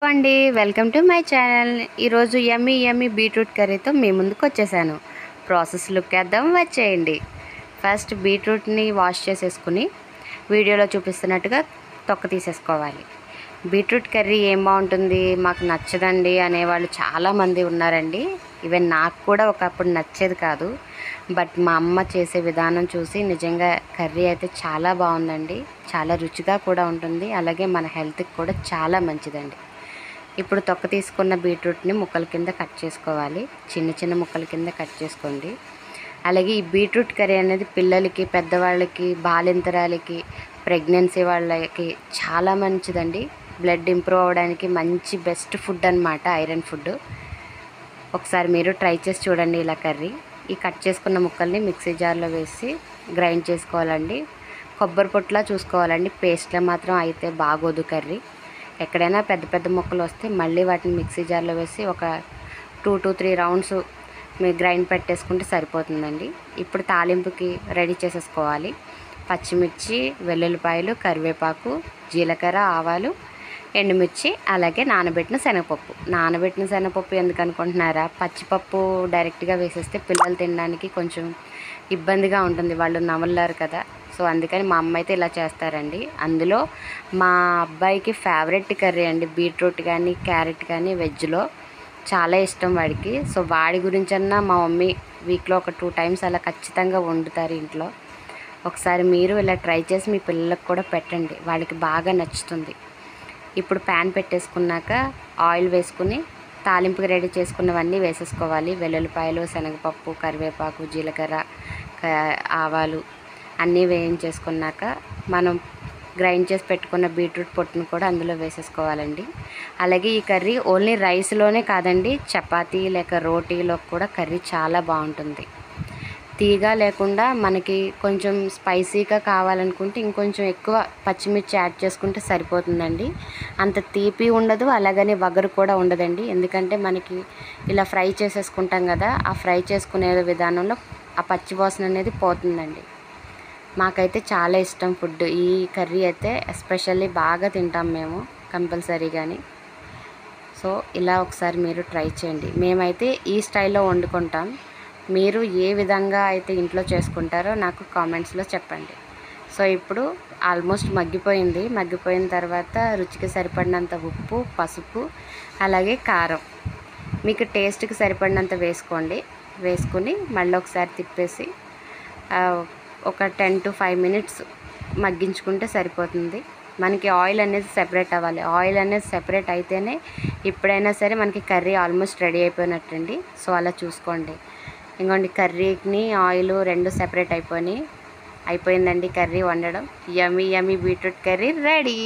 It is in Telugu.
అండి, వెల్కమ్ టు మై ఛానల్. ఈరోజు యమ్మీ యమ్మీ బీట్రూట్ కర్రీతో మీ ముందుకు వచ్చేసాను. ప్రాసెస్ లుక్ వేద్దాం, వచ్చేయండి. ఫస్ట్ బీట్రూట్ని వాష్ చేసేసుకుని వీడియోలో చూపిస్తున్నట్టుగా తొక్క తీసేసుకోవాలి. బీట్రూట్ కర్రీ ఏం బాగుంటుంది, మాకు నచ్చదండి అనేవాళ్ళు చాలామంది ఉన్నారండి. ఈవెన్ నాకు కూడా ఒకప్పుడు నచ్చేది కాదు. బట్ మా అమ్మ చేసే విధానం చూసి నిజంగా కర్రీ అయితే చాలా బాగుందండి. చాలా రుచిగా కూడా ఉంటుంది, అలాగే మన హెల్త్కి కూడా చాలా మంచిదండి. ఇప్పుడు తొక్క తీసుకున్న బీట్రూట్ని ముక్కల కింద కట్ చేసుకోవాలి. చిన్న చిన్న ముక్కల కింద కట్ చేసుకోండి. అలాగే ఈ బీట్రూట్ కర్రీ అనేది పిల్లలకి, పెద్దవాళ్ళకి, బాలింతరాలకి, ప్రెగ్నెన్సీ వాళ్ళకి చాలా మంచిదండి. బ్లడ్ ఇంప్రూవ్ అవ్వడానికి మంచి బెస్ట్ ఫుడ్ అనమాట, ఐరన్ ఫుడ్. ఒకసారి మీరు ట్రై చేసి చూడండి ఇలా కర్రీ. ఈ కట్ చేసుకున్న ముక్కల్ని మిక్సీ జార్లో వేసి గ్రైండ్ చేసుకోవాలండి. కొబ్బరి పొట్టులా చూసుకోవాలండి, పేస్ట్లో మాత్రం అయితే బాగోదు కర్రీ. ఎక్కడైనా పెద్ద పెద్ద ముక్కలు వస్తే మళ్ళీ వాటిని మిక్సీ జార్లో వేసి ఒక 2 to 3 రౌండ్స్ మీరు గ్రైండ్ పెట్టేసుకుంటే సరిపోతుందండి. ఇప్పుడు తాలింపుకి రెడీ చేసేసుకోవాలి. పచ్చిమిర్చి, వెల్లుల్లిపాయలు, కరివేపాకు, జీలకర్ర, ఆవాలు, ఎండుమిర్చి, అలాగే నానబెట్టిన శనగపప్పు ఎందుకు అనుకుంటున్నారా? పచ్చిపప్పు డైరెక్ట్గా వేసేస్తే పిల్లలు తినడానికి కొంచెం ఇబ్బందిగా ఉంటుంది, వాళ్ళు నమలలేరు కదా. సో అందుకని మా అమ్మ అయితే ఇలా చేస్తారండి. అందులో మా అబ్బాయికి ఫేవరెట్ కర్రీ అండి బీట్రూట్ కానీ క్యారెట్ కానీ, వెజ్లో చాలా ఇష్టం వాడికి. సో వాడి గురించన్నా మా మమ్మీ వీక్లో ఒక 2 times అలా ఖచ్చితంగా వండుతారు ఇంట్లో. ఒకసారి మీరు ఇలా ట్రై చేసి మీ పిల్లలకు కూడా పెట్టండి, వాళ్ళకి బాగా నచ్చుతుంది. ఇప్పుడు ప్యాన్ పెట్టేసుకున్నాక ఆయిల్ వేసుకుని తాలింపుకి రెడీ చేసుకున్నవన్నీ వేసేసుకోవాలి. వెల్లుల్లిపాయలు, శనగపప్పు, కరివేపాకు, జీలకర్ర, ఆవాలు అన్నీ వేయించేసుకున్నాక మనం గ్రైండ్ చేసి పెట్టుకున్న బీట్రూట్ పొట్టును కూడా అందులో వేసేసుకోవాలండి. అలాగే ఈ కర్రీ ఓన్లీ రైస్లోనే కాదండి, చపాతీ లేక రోటీలో కూడా కర్రీ చాలా బాగుంటుంది. తీగా లేకుండా మనకి కొంచెం స్పైసీగా కావాలనుకుంటే ఇంకొంచెం ఎక్కువ పచ్చిమిర్చి యాడ్ చేసుకుంటే సరిపోతుందండి. అంత తీపి ఉండదు, అలాగని వగరు కూడా ఉండదండి. ఎందుకంటే మనకి ఇలా ఫ్రై చేసేసుకుంటాం కదా, ఆ ఫ్రై చేసుకునే విధానంలో ఆ పచ్చి వాసన అనేది పోతుందండి. మాకైతే చాలా ఇష్టం ఫుడ్ ఈ కర్రీ అయితే, ఎస్పెషల్లీ బాగా తింటాం మేము కంపల్సరీగాని. సో ఇలా ఒకసారి మీరు ట్రై చేయండి. మేమైతే ఈ స్టైల్లో వండుకుంటాం. మీరు ఏ విధంగా అయితే ఇంట్లో చేసుకుంటారో నాకు కామెంట్స్లో చెప్పండి. సో ఇప్పుడు ఆల్మోస్ట్ మగ్గిపోయిన తర్వాత రుచికి సరిపడినంత ఉప్పు, పసుపు, అలాగే కారం మీకు టేస్ట్కి సరిపడినంత వేసుకోండి. వేసుకుని మళ్ళీ ఒకసారి తిప్పేసి ఒక 10 to 5 minutes మగ్గించుకుంటే సరిపోతుంది. మనకి ఆయిల్ అనేది సెపరేట్ అవ్వాలి. ఆయిల్ అనేది సెపరేట్ అయితేనే ఎప్పుడైనా సరే మనకి కర్రీ ఆల్మోస్ట్ రెడీ అయిపోయినట్టండి. సో అలా చూసుకోండి. ఇంకోండి, కర్రీని ఆయిల్ 2 సెపరేట్ అయిపోయిందండి కర్రీ వండడం. యమ్మీ యమ్మీ బీట్రూట్ కర్రీ రెడీ.